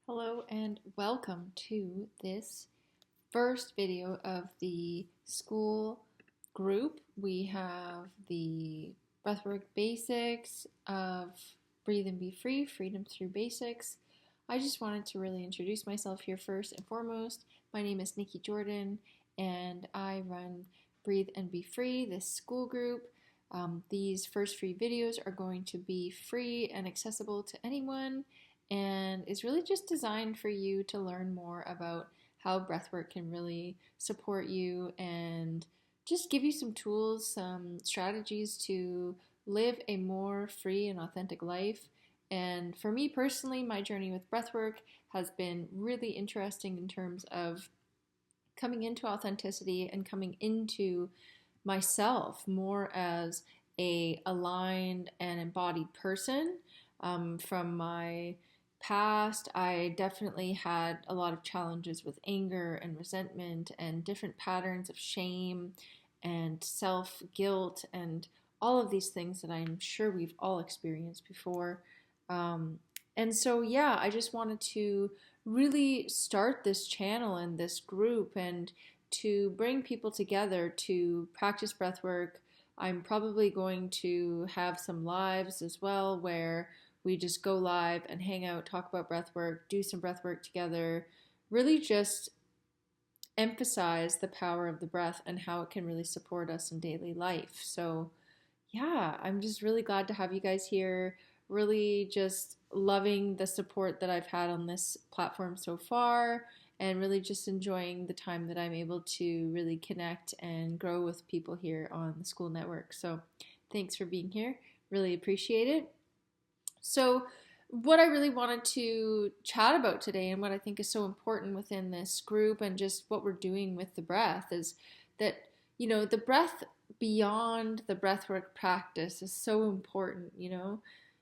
Hello and welcome to this first video of the Skool group. We have the breathwork basics of Breathe and Be Free, Freedom Through Basics. I just wanted to really introduce myself here first and foremost. My name is Nikki Jordan and I run Breathe and Be Free, this school group. These first free videos are going to be free and accessible to anyone, and is really just designed for you to learn more about how breathwork can really support you and just give you some tools, some strategies to live a more free and authentic life. And for me personally, my journey with breathwork has been really interesting in terms of coming into authenticity and coming into myself more as a aligned and embodied person. From my past, I definitely had a lot of challenges with anger and resentment and different patterns of shame and self-guilt and all of these things that I'm sure we've all experienced before. And so, yeah, I just wanted to really start this channel and this group and to bring people together to practice breathwork. I'm probably going to have some lives as well where we just go live and hang out, talk about breathwork, do some breathwork together, really just emphasize the power of the breath and how it can really support us in daily life. So, yeah, I'm just really glad to have you guys here. Really just loving the support that I've had on this platform so far, and really just enjoying the time that I'm able to really connect and grow with people here on the Skool network. So thanks for being here. Really appreciate it. So what I really wanted to chat about today and what I think is so important within this group and just what we're doing with the breath is that, the breath beyond the breathwork practice is so important.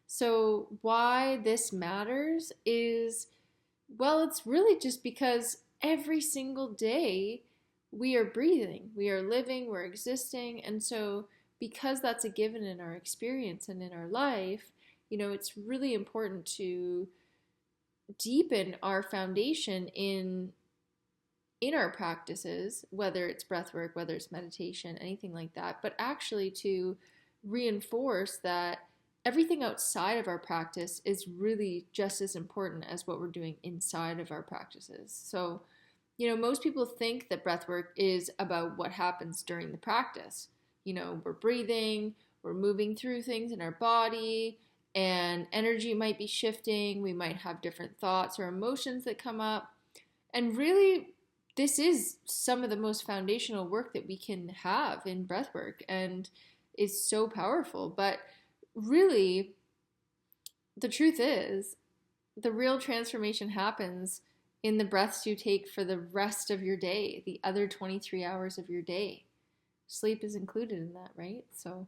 So why this matters is, well, it's really just because every single day we are breathing, we are living, we're existing. And so because that's a given in our experience and in our life, it's really important to deepen our foundation in our practices, whether it's breathwork, whether it's meditation, anything like that, but actually to reinforce that everything outside of our practice is really just as important as what we're doing inside of our practices. So, most people think that breathwork is about what happens during the practice. We're breathing, we're moving through things in our body, and energy might be shifting. We might have different thoughts or emotions that come up. And really, this is some of the most foundational work that we can have in breathwork and is so powerful. But really, the truth is, the real transformation happens in the breaths you take for the rest of your day, the other 23 hours of your day. Sleep is included in that, right? So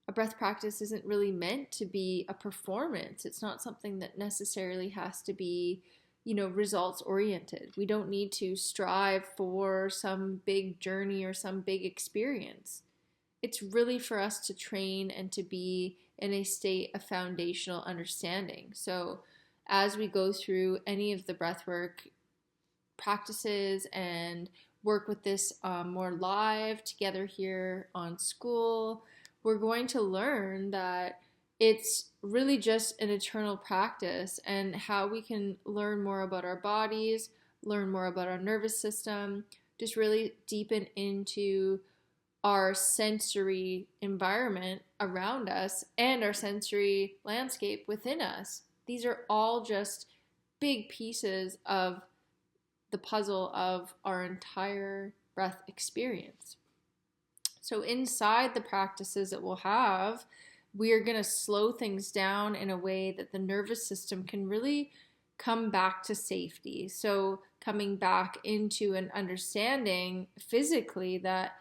a breath practice isn't really meant to be a performance. It's not something that necessarily has to be, results oriented. We don't need to strive for some big journey or some big experience. It's really for us to train and to be in a state of foundational understanding. So as we go through any of the breathwork practices and work with this more live together here on Skool, we're going to learn that it's really just an eternal practice and how we can learn more about our bodies, learn more about our nervous system, just really deepen into our sensory environment around us and our sensory landscape within us. These are all just big pieces of the puzzle of our entire breath experience. So inside the practices that we'll have, we are going to slow things down in a way that the nervous system can really come back to safety. So coming back into an understanding physically that,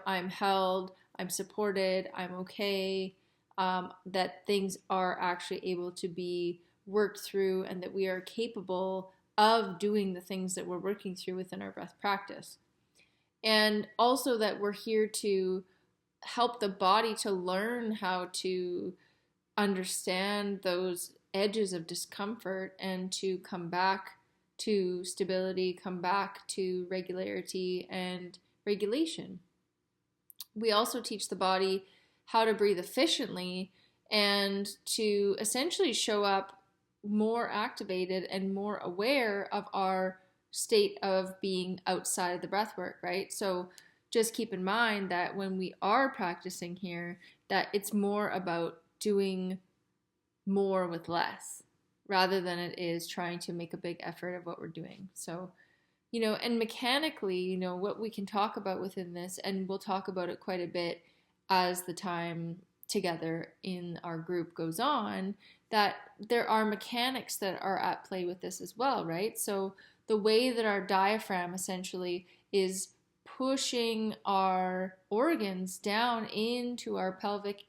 I'm held, I'm supported, I'm okay, that things are actually able to be worked through and that we are capable of doing the things that we're working through within our breath practice. And also that we're here to help the body to learn how to understand those edges of discomfort and to come back to stability, come back to regularity and regulation. We also teach the body how to breathe efficiently and to essentially show up more activated and more aware of our state of being outside of the breath work, right? So just keep in mind that when we are practicing here, that it's more about doing more with less rather than it is trying to make a big effort of what we're doing. So, and mechanically, what we can talk about within this, and we'll talk about it quite a bit as the time together in our group goes on, that there are mechanics that are at play with this as well, right? So the way that our diaphragm essentially is pushing our organs down into our pelvic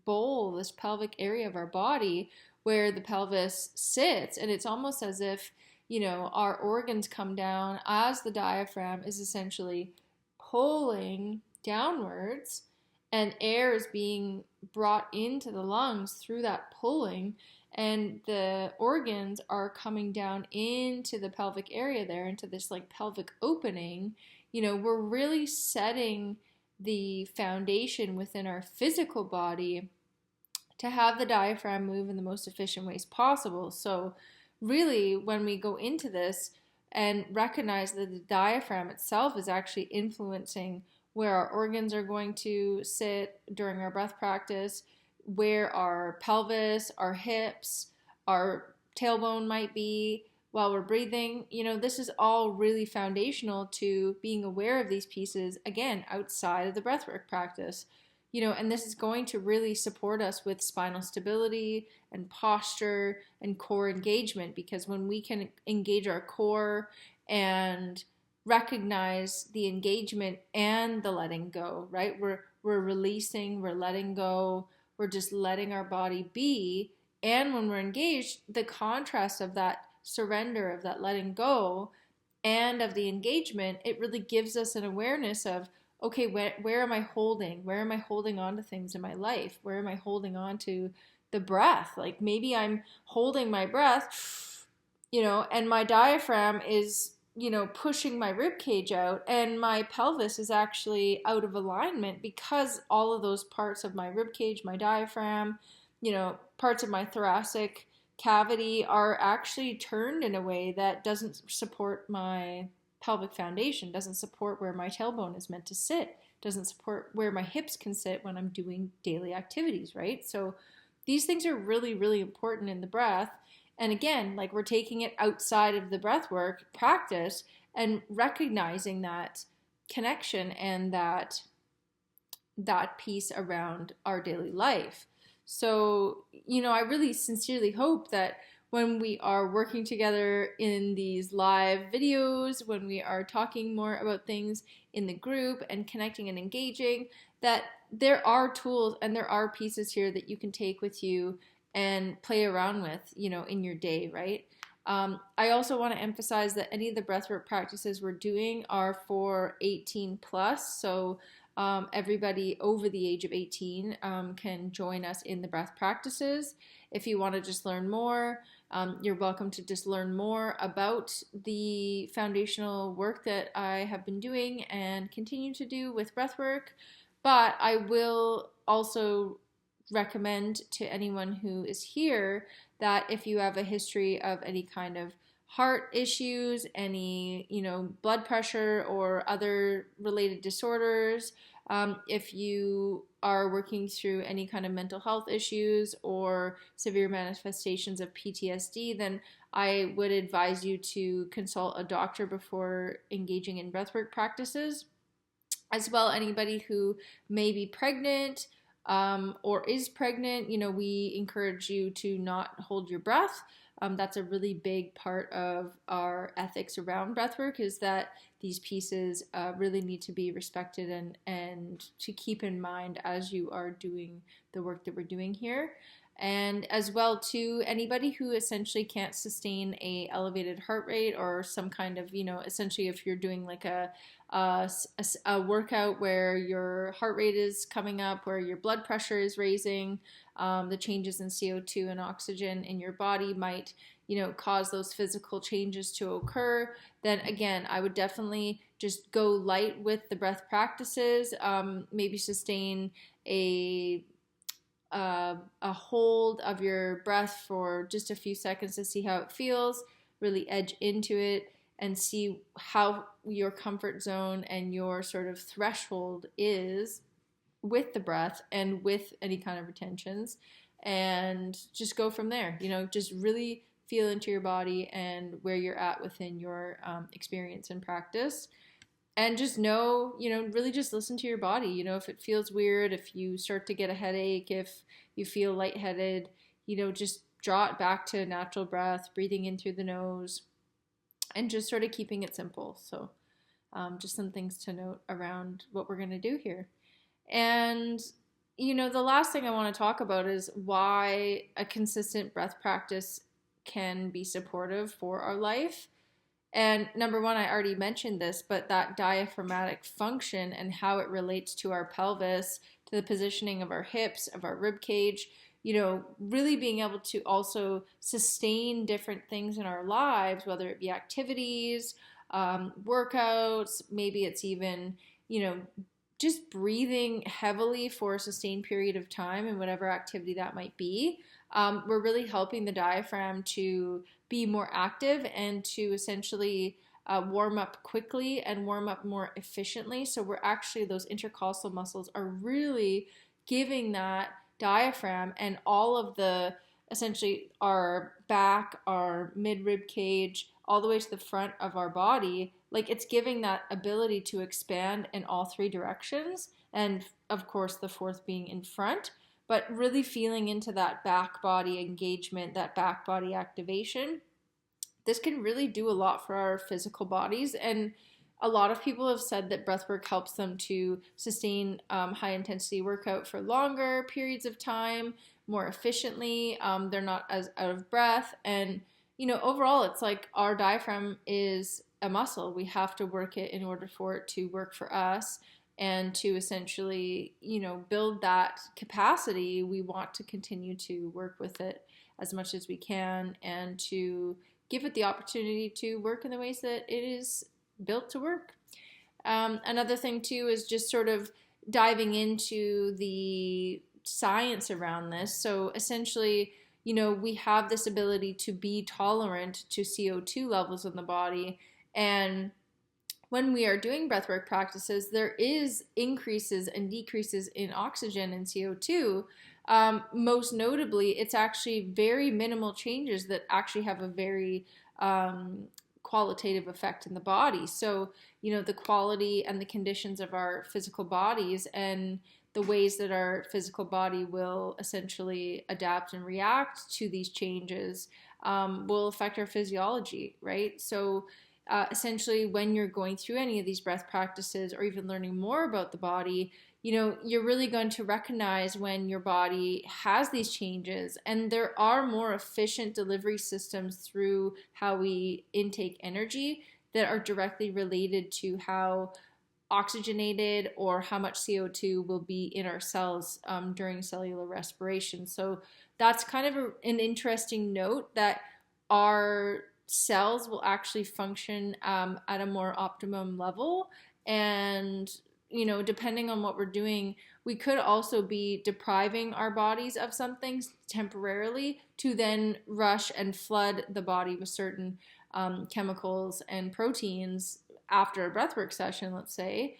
bowl, this pelvic area of our body where the pelvis sits, and it's almost as if our organs come down as the diaphragm is essentially pulling downwards, and air is being brought into the lungs through that pulling, and the organs are coming down into the pelvic area there, into this like pelvic opening. We're really setting the foundation within our physical body to have the diaphragm move in the most efficient ways possible. So really, when we go into this and recognize that the diaphragm itself is actually influencing where our organs are going to sit during our breath practice, where our pelvis, our hips, our tailbone might be while we're breathing, this is all really foundational to being aware of these pieces, again, outside of the breathwork practice. And this is going to really support us with spinal stability and posture and core engagement, because when we can engage our core and recognize the engagement and the letting go, right? We're releasing, we're letting go, we're just letting our body be. And when we're engaged, the contrast of that surrender, of that letting go, and of the engagement, it really gives us an awareness of, okay, where am I holding? Where am I holding on to things in my life? Where am I holding on to the breath? Like maybe I'm holding my breath, and my diaphragm is, pushing my rib cage out, and my pelvis is actually out of alignment because all of those parts of my rib cage, my diaphragm, parts of my thoracic cavity are actually turned in a way that doesn't support my pelvic foundation, doesn't support where my tailbone is meant to sit, doesn't support where my hips can sit when I'm doing daily activities, right? So these things are really, really important in the breath. And again, like we're taking it outside of the breath work practice and recognizing that connection and that piece around our daily life. So, I really sincerely hope that when we are working together in these live videos, when we are talking more about things in the group and connecting and engaging, that there are tools and there are pieces here that you can take with you and play around with, in your day, right? I also want to emphasize that any of the breathwork practices we're doing are for 18 plus. So everybody over the age of 18 can join us in the breath practices. If you want to just learn more, you're welcome to just learn more about the foundational work that I have been doing and continue to do with breathwork. But I will also recommend to anyone who is here that if you have a history of any kind of heart issues, any, blood pressure or other related disorders, if you are working through any kind of mental health issues or severe manifestations of PTSD, then I would advise you to consult a doctor before engaging in breathwork practices. As well, anybody who may be pregnant or is pregnant, we encourage you to not hold your breath. That's a really big part of our ethics around breathwork, is that these pieces really need to be respected and to keep in mind as you are doing the work that we're doing here. And as well too, anybody who essentially can't sustain a elevated heart rate or some kind of, essentially if you're doing like a workout where your heart rate is coming up, where your blood pressure is raising, the changes in CO2 and oxygen in your body might, cause those physical changes to occur, then again, I would definitely just go light with the breath practices, maybe sustain a a hold of your breath for just a few seconds to see how it feels, really edge into it and see how your comfort zone and your sort of threshold is with the breath and with any kind of retentions, and just go from there. Just really feel into your body and where you're at within your experience and practice. And just know, really just listen to your body. If it feels weird, if you start to get a headache, if you feel lightheaded, just draw it back to natural breath, breathing in through the nose, and just sort of keeping it simple. So just some things to note around what we're going to do here. And, the last thing I want to talk about is why a consistent breath practice can be supportive for our life. And number one, I already mentioned this, but that diaphragmatic function and how it relates to our pelvis, to the positioning of our hips, of our rib cage, really being able to also sustain different things in our lives, whether it be activities, workouts, maybe it's even, just breathing heavily for a sustained period of time in whatever activity that might be. We're really helping the diaphragm to be more active and to essentially warm up quickly and warm up more efficiently. So we're actually, those intercostal muscles are really giving that diaphragm and all of the, essentially our back, our mid-rib cage, all the way to the front of our body, like it's giving that ability to expand in all three directions. And of course, the fourth being in front, but really feeling into that back body engagement, that back body activation. This can really do a lot for our physical bodies. And a lot of people have said that breathwork helps them to sustain high intensity workout for longer periods of time, more efficiently. They're not as out of breath. And, overall, it's like our diaphragm is a muscle. We have to work it in order for it to work for us. And to essentially, build that capacity, we want to continue to work with it as much as we can and to give it the opportunity to work in the ways that it is built to work. Another thing, too, is just sort of diving into the science around this. So essentially, we have this ability to be tolerant to CO2 levels in the body. And when we are doing breathwork practices, there is increases and decreases in oxygen and CO2. Most notably, it's actually very minimal changes that actually have a very qualitative effect in the body. So, the quality and the conditions of our physical bodies and the ways that our physical body will essentially adapt and react to these changes will affect our physiology, right? So, essentially, when you're going through any of these breath practices or even learning more about the body, you're really going to recognize when your body has these changes. And there are more efficient delivery systems through how we intake energy that are directly related to how oxygenated or how much CO2 will be in our cells during cellular respiration. So that's kind of an interesting note, that our cells will actually function at a more optimum level. And, depending on what we're doing, we could also be depriving our bodies of some things temporarily to then rush and flood the body with certain chemicals and proteins after a breathwork session, let's say,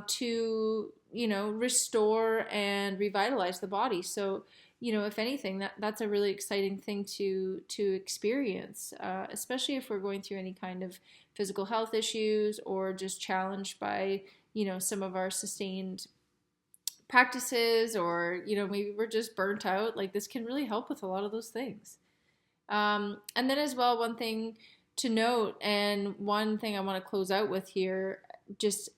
to, restore and revitalize the body. So, if anything, that's a really exciting thing to experience, especially if we're going through any kind of physical health issues or just challenged by, some of our sustained practices, or, maybe we're just burnt out. Like, this can really help with a lot of those things. And then as well, one thing to note, and one thing I want to close out with here, just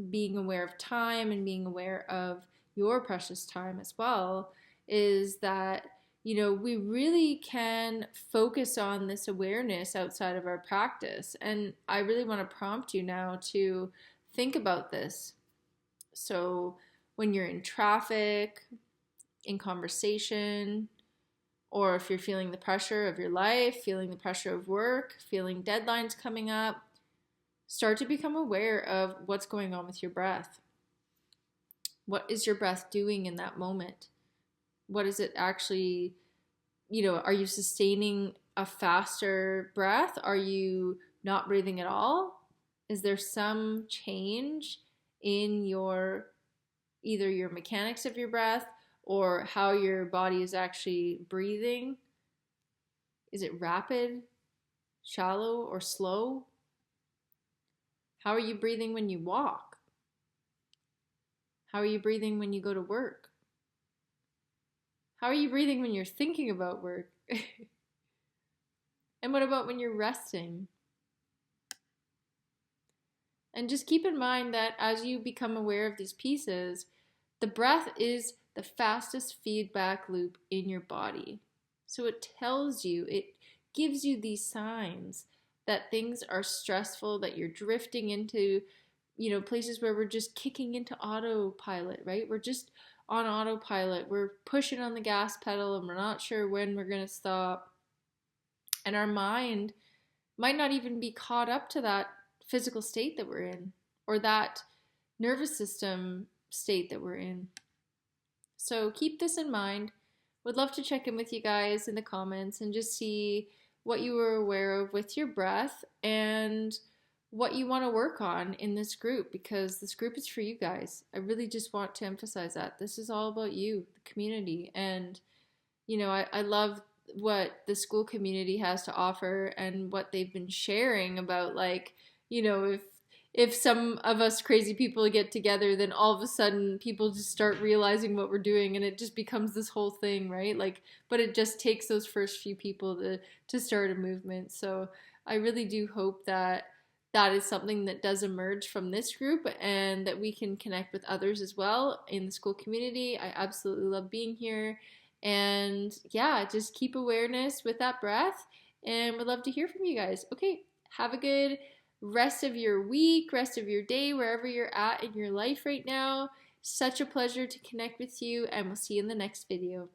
being aware of time and being aware of your precious time as well, is that, we really can focus on this awareness outside of our practice. And I really want to prompt you now to think about this. So when you're in traffic, in conversation, or if you're feeling the pressure of your life, feeling the pressure of work, feeling deadlines coming up, start to become aware of what's going on with your breath. What is your breath doing in that moment? What is it actually, are you sustaining a faster breath? Are you not breathing at all? Is there some change in either your mechanics of your breath or how your body is actually breathing? Is it rapid, shallow, or slow? How are you breathing when you walk? How are you breathing when you go to work? How are you breathing when you're thinking about work? And what about when you're resting? And just keep in mind that as you become aware of these pieces, the breath is the fastest feedback loop in your body. So it tells you, it gives you these signs that things are stressful, that you're drifting into, places where we're just kicking into autopilot, right? We're just on autopilot. We're pushing on the gas pedal and we're not sure when we're going to stop. And our mind might not even be caught up to that physical state that we're in or that nervous system state that we're in. So keep this in mind. Would love to check in with you guys in the comments and just see what you were aware of with your breath and what you want to work on in this group, because this group is for you guys. I really just want to emphasize that. This is all about you, the community. And, I love what the Skool community has to offer and what they've been sharing about, like, if some of us crazy people get together, then all of a sudden people just start realizing what we're doing and it just becomes this whole thing, right? Like, but it just takes those first few people to start a movement. So I really do hope that that is something that does emerge from this group and that we can connect with others as well in the Skool community. I absolutely love being here. And yeah, just keep awareness with that breath and would love to hear from you guys. Okay, have a good rest of your week, rest of your day, wherever you're at in your life right now. Such a pleasure to connect with you, and we'll see you in the next video.